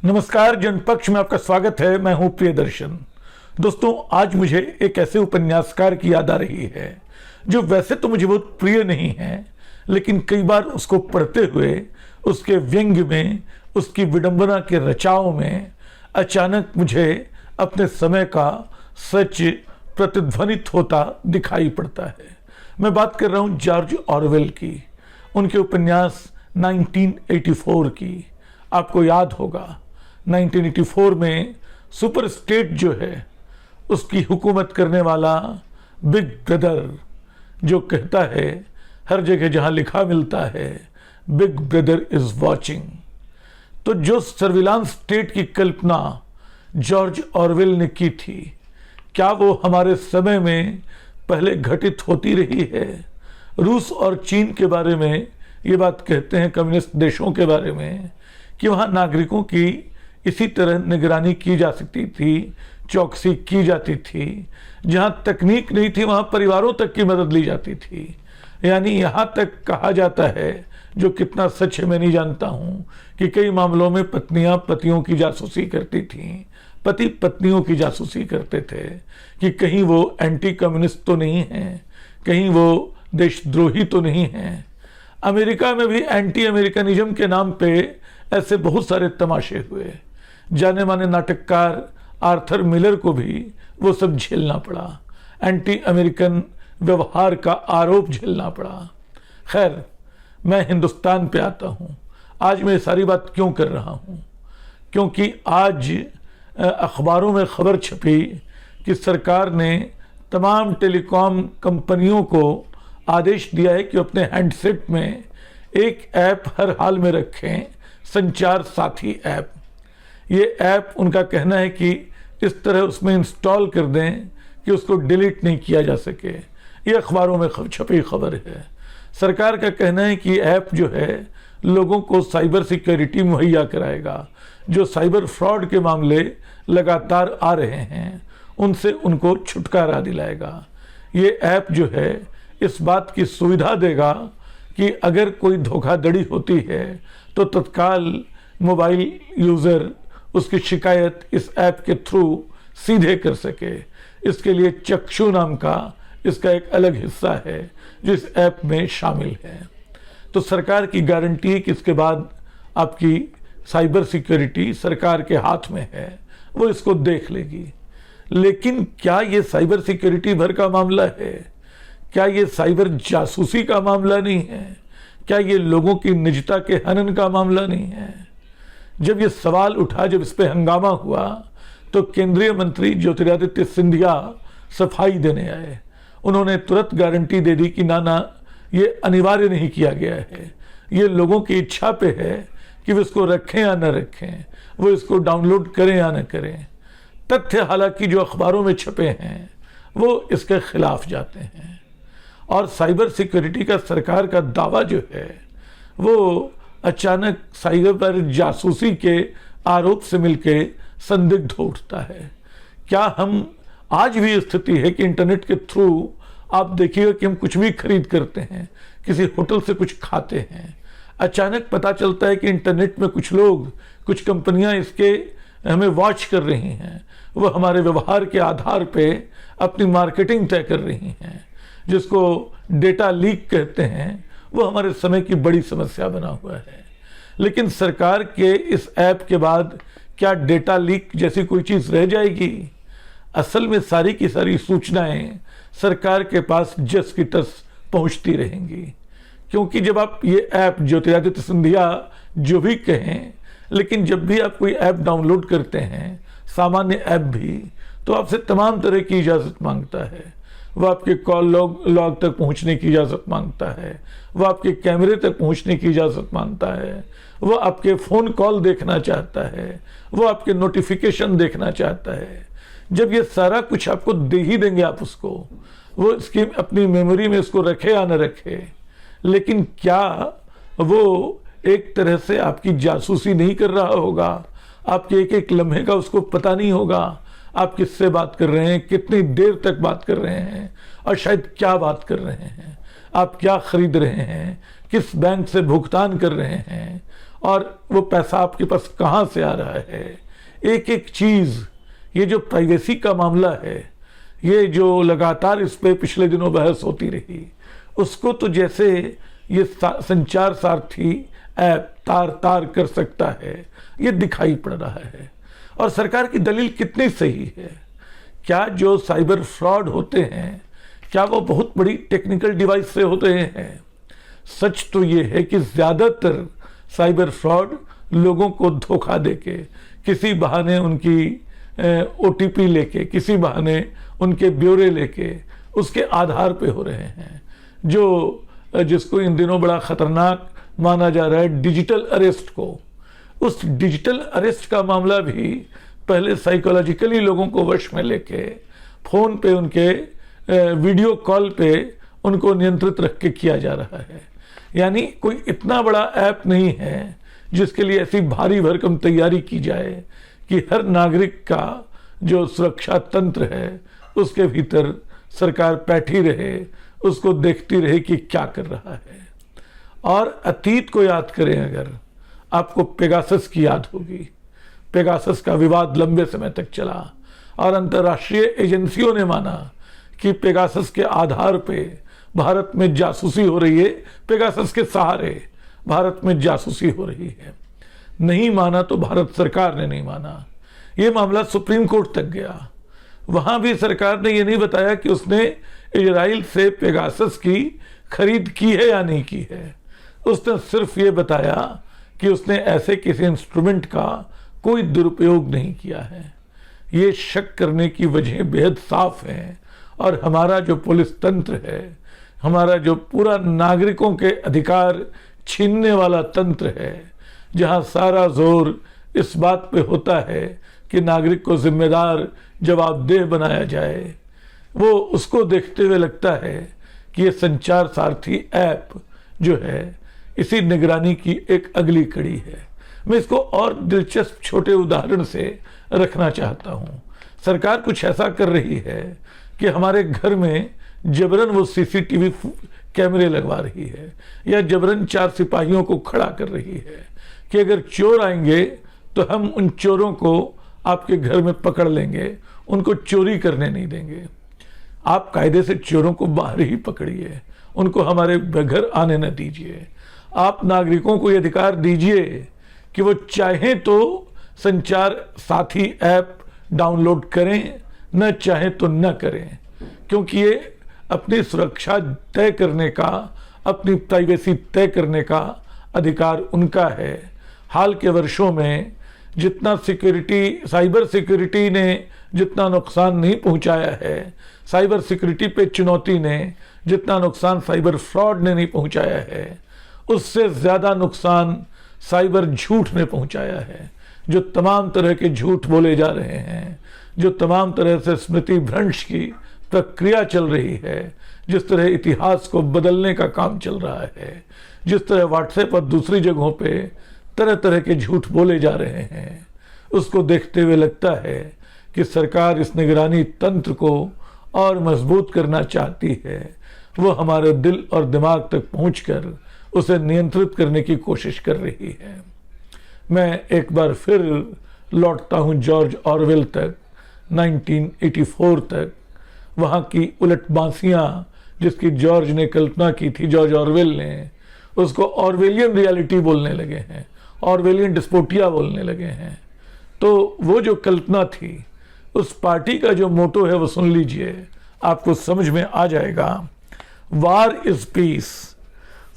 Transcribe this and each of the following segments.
नमस्कार, जनपक्ष में आपका स्वागत है। मैं हूं प्रियदर्शन। दोस्तों, आज मुझे एक ऐसे उपन्यासकार की याद आ रही है जो वैसे तो मुझे बहुत प्रिय नहीं है, लेकिन कई बार उसको पढ़ते हुए उसके व्यंग्य में, उसकी विडंबना के रचाव में अचानक मुझे अपने समय का सच प्रतिध्वनित होता दिखाई पड़ता है। मैं बात कर रहा हूं जॉर्ज ऑरवेल की, उनके उपन्यास 1984 की। आपको याद होगा 1984 में सुपर स्टेट जो है उसकी हुकूमत करने वाला बिग ब्रदर जो कहता है हर जगह जहां लिखा मिलता है बिग ब्रदर इज वॉचिंग। तो जो सर्विलांस स्टेट की कल्पना जॉर्ज ऑरवेल ने की थी, क्या वो हमारे समय में पहले घटित होती रही है? रूस और चीन के बारे में ये बात कहते हैं, कम्युनिस्ट देशों के बारे में, कि वहाँ नागरिकों की इसी तरह निगरानी की जा सकती थी, चौकसी की जाती थी। जहाँ तकनीक नहीं थी वहाँ परिवारों तक की मदद ली जाती थी। यानी यहाँ तक कहा जाता है, जो कितना सच है मैं नहीं जानता हूँ, कि कई मामलों में पत्नियाँ पतियों की जासूसी करती थीं, पति पत्नियों की जासूसी करते थे कि कहीं वो एंटी कम्युनिस्ट तो नहीं हैं, कहीं वो देशद्रोही तो नहीं हैं। अमेरिका में भी एंटी अमेरिकनिज्म के नाम पे ऐसे बहुत सारे तमाशे हुए। जाने माने नाटककार आर्थर मिलर को भी वो सब झेलना पड़ा, एंटी अमेरिकन व्यवहार का आरोप झेलना पड़ा। खैर, मैं हिंदुस्तान पे आता हूँ। आज मैं सारी बात क्यों कर रहा हूँ? क्योंकि आज अखबारों में खबर छपी कि सरकार ने तमाम टेलीकॉम कंपनियों को आदेश दिया है कि अपने हैंडसेट में एक ऐप हर हाल में रखें, संचार साथी ऐप। ये ऐप उनका कहना है कि इस तरह उसमें इंस्टॉल कर दें कि उसको डिलीट नहीं किया जा सके। ये अखबारों में छपी खबर है। सरकार का कहना है कि ऐप जो है लोगों को साइबर सिक्योरिटी मुहैया कराएगा। जो साइबर फ्रॉड के मामले लगातार आ रहे हैं उनसे उनको छुटकारा दिलाएगा। ये ऐप जो है इस बात की सुविधा देगा कि अगर कोई धोखाधड़ी होती है तो तत्काल मोबाइल यूज़र उसकी शिकायत इस ऐप के थ्रू सीधे कर सके। इसके लिए चक्षु नाम का इसका एक अलग हिस्सा है जो इस ऐप में शामिल है। तो सरकार की गारंटी है कि इसके बाद आपकी साइबर सिक्योरिटी सरकार के हाथ में है, वो इसको देख लेगी। लेकिन क्या ये साइबर सिक्योरिटी भर का मामला है? क्या ये साइबर जासूसी का मामला नहीं है? क्या ये लोगों की निजता के हनन का मामला नहीं है? जब ये सवाल उठा, जब इस पे हंगामा हुआ, तो केंद्रीय मंत्री ज्योतिरादित्य सिंधिया सफाई देने आए। उन्होंने तुरंत गारंटी दे दी कि ना, ये अनिवार्य नहीं किया गया है, ये लोगों की इच्छा पे है कि वो इसको रखें या न रखें, वो इसको डाउनलोड करें या न करें। तथ्य हालांकि जो अखबारों में छपे हैं वो इसके खिलाफ जाते हैं। और साइबर सिक्योरिटी का सरकार का दावा जो है वो अचानक साइबर जासूसी के आरोप से मिलके संदिग्ध हो उठता है। क्या हम आज भी स्थिति है कि इंटरनेट के थ्रू आप देखिएगा कि हम कुछ भी खरीद करते हैं, किसी होटल से कुछ खाते हैं, अचानक पता चलता है कि इंटरनेट में कुछ लोग, कुछ कंपनियां इसके हमें वॉच कर रही हैं, वो हमारे व्यवहार के आधार पे अपनी मार्केटिंग तय कर रही हैं, जिसको डेटा लीक कहते हैं। वो हमारे समय की बड़ी समस्या बना हुआ है। लेकिन सरकार के इस ऐप के बाद क्या डेटा लीक जैसी कोई चीज़ रह जाएगी? असल में सारी की सारी सूचनाएं सरकार के पास जस की तस पहुंचती रहेंगी। क्योंकि जब आप ये ऐप, ज्योतिरादित्य सिंधिया जो भी कहें, लेकिन जब भी आप कोई ऐप डाउनलोड करते हैं, सामान्य ऐप भी, तो आपसे तमाम तरह की इजाज़त मांगता है। वो आपके कॉल लॉग तक पहुंचने की इजाज़त मांगता है, वो आपके कैमरे तक पहुंचने की इजाज़त मांगता है, वो आपके फ़ोन कॉल देखना चाहता है, वो आपके नोटिफिकेशन देखना चाहता है। जब ये सारा कुछ आपको दे ही देंगे आप उसको, वो इसकी अपनी मेमोरी में इसको रखे या न रखे, लेकिन क्या वो एक तरह से आपकी जासूसी नहीं कर रहा होगा? आपके एक एक लम्हे का उसको पता नहीं होगा आप किससे बात कर रहे हैं, कितनी देर तक बात कर रहे हैं, और शायद क्या बात कर रहे हैं, आप क्या खरीद रहे हैं, किस बैंक से भुगतान कर रहे हैं, और वो पैसा आपके पास कहाँ से आ रहा है, एक एक चीज़। ये जो प्राइवेसी का मामला है, ये जो लगातार इस पे पिछले दिनों बहस होती रही, उसको तो जैसे ये संचार सारथी ऐप तार तार कर सकता है, ये दिखाई पड़ रहा है। और सरकार की दलील कितनी सही है। क्या जो साइबर फ्रॉड होते हैं, क्या वो बहुत बड़ी टेक्निकल डिवाइस से होते हैं? सच तो ये है कि ज़्यादातर साइबर फ्रॉड लोगों को धोखा देके, किसी बहाने उनकी OTP लेके, किसी बहाने उनके ब्यौरे लेके, उसके आधार पे हो रहे हैं। जो जिसको इन दिनों बड़ा खतरनाक माना जा रहा है, डिजिटल अरेस्ट को। उस डिजिटल अरेस्ट का मामला भी पहले साइकोलॉजिकली लोगों को वश में लेके, फ़ोन पे उनके वीडियो कॉल पे उनको नियंत्रित रख के किया जा रहा है। यानी कोई इतना बड़ा ऐप नहीं है जिसके लिए ऐसी भारी भरकम तैयारी की जाए कि हर नागरिक का जो सुरक्षा तंत्र है उसके भीतर सरकार बैठी रहे, उसको देखती रहे कि क्या कर रहा है। और अतीत को याद करें, अगर आपको पेगासस की याद होगी, पेगासस का विवाद लंबे समय तक चला और अंतर्राष्ट्रीय एजेंसियों ने माना कि पेगासस के आधार पे भारत में जासूसी हो रही है, पेगासस के सहारे भारत में जासूसी हो रही है। नहीं माना तो भारत सरकार ने नहीं माना, ये मामला सुप्रीम कोर्ट तक गया। वहां भी सरकार ने ये नहीं बताया कि उसने इजराइल से पेगासस की खरीद की है या नहीं की है। उसने सिर्फ ये बताया कि उसने ऐसे किसी इंस्ट्रूमेंट का कोई दुरुपयोग नहीं किया है। ये शक करने की वजह बेहद साफ है। और हमारा जो पुलिस तंत्र है, हमारा जो पूरा नागरिकों के अधिकार छीनने वाला तंत्र है, जहां सारा जोर इस बात पे होता है कि नागरिक को जिम्मेदार जवाबदेह बनाया जाए, वो उसको देखते हुए लगता है कि ये संचार सारथी ऐप जो है इसी निगरानी की एक अगली कड़ी है। मैं इसको और दिलचस्प छोटे उदाहरण से रखना चाहता हूँ। सरकार कुछ ऐसा कर रही है कि हमारे घर में जबरन वो CCTV कैमरे लगवा रही है, या जबरन 4 सिपाहियों को खड़ा कर रही है कि अगर चोर आएंगे तो हम उन चोरों को आपके घर में पकड़ लेंगे, उनको चोरी करने नहीं देंगे। आप कायदे से चोरों को बाहर ही पकड़िए, उनको हमारे घर आने न दीजिए। आप नागरिकों को ये अधिकार दीजिए कि वो चाहें तो संचार साथी ऐप डाउनलोड करें, न चाहें तो न करें, क्योंकि ये अपनी सुरक्षा तय करने का, अपनी प्राइवेसी तय करने का अधिकार उनका है। हाल के वर्षों में जितना साइबर सिक्योरिटी ने जितना नुकसान नहीं पहुंचाया है, साइबर सिक्योरिटी पे चुनौती ने जितना नुकसान साइबर फ्रॉड ने नहीं पहुंचाया है, उससे ज़्यादा नुकसान साइबर झूठ ने पहुंचाया है। जो तमाम तरह के झूठ बोले जा रहे हैं, जो तमाम तरह से स्मृति भ्रंश की प्रक्रिया चल रही है, जिस तरह इतिहास को बदलने का काम चल रहा है, जिस तरह व्हाट्सएप और दूसरी जगहों पे तरह तरह के झूठ बोले जा रहे हैं, उसको देखते हुए लगता है कि सरकार इस निगरानी तंत्र को और मजबूत करना चाहती है। वो हमारे दिल और दिमाग तक पहुंचकर उसे नियंत्रित करने की कोशिश कर रही है। मैं एक बार फिर लौटता हूं जॉर्ज ऑरवेल तक, 1984 तक। वहाँ की उलट बांसियाँ जिसकी जॉर्ज ने कल्पना की थी, जॉर्ज ऑरवेल ने, उसको ऑरवेलियन रियलिटी बोलने लगे हैं, ऑरवेलियन डिस्पोटिया बोलने लगे हैं। तो वो जो कल्पना थी, उस पार्टी का जो मोटो है वो सुन लीजिए, आपको समझ में आ जाएगा। वार is peace,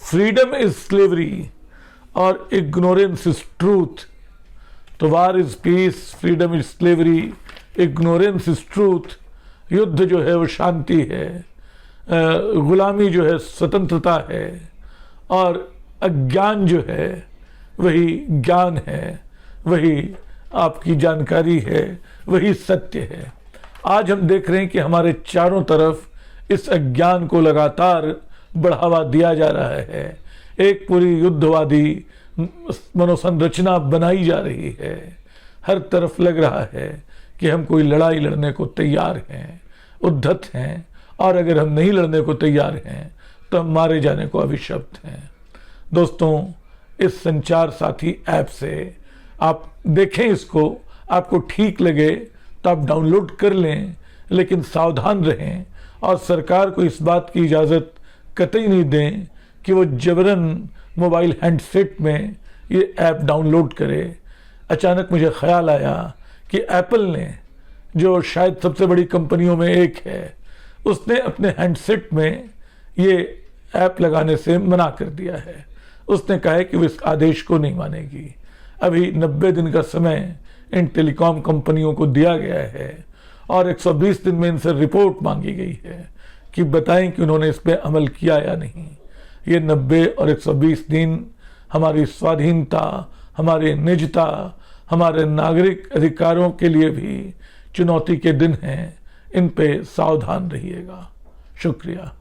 freedom is slavery और इग्नोरेंस इज ट्रूथ। तो वार is peace, freedom is slavery, ignorance is truth. युद्ध जो है वो शांति है, गुलामी जो है स्वतंत्रता है, और अज्ञान जो है वही ज्ञान है, वही आपकी जानकारी है, वही सत्य है। आज हम देख रहे हैं कि हमारे चारों तरफ इस अज्ञान को लगातार बढ़ावा दिया जा रहा है। एक पूरी युद्धवादी मनोसंरचना बनाई जा रही है। हर तरफ लग रहा है कि हम कोई लड़ाई लड़ने को तैयार हैं, उद्धत हैं, और अगर हम नहीं लड़ने को तैयार हैं तो हम मारे जाने को अभिशप्त हैं। दोस्तों, इस संचार साथी ऐप से। आप देखें इसको, आपको ठीक लगे तो आप डाउनलोड कर लें, लेकिन सावधान रहें और सरकार को इस बात की इजाज़त कतई नहीं दें कि वो जबरन मोबाइल हैंडसेट में ये ऐप डाउनलोड करे। अचानक मुझे ख्याल आया कि एप्पल ने, जो शायद सबसे बड़ी कंपनियों में एक है, उसने अपने हैंडसेट में ये ऐप लगाने से मना कर दिया है। उसने कहा है कि वो इस आदेश को नहीं मानेगी। अभी 90 दिन का समय इन टेलीकॉम कंपनियों को दिया गया है और 120 दिन में इनसे रिपोर्ट मांगी गई है कि बताएं कि उन्होंने इस पर अमल किया या नहीं। ये 90 और 120 दिन हमारी स्वाधीनता, हमारे निजता, हमारे नागरिक अधिकारों के लिए भी चुनौती के दिन हैं। इन पे सावधान रहिएगा। शुक्रिया।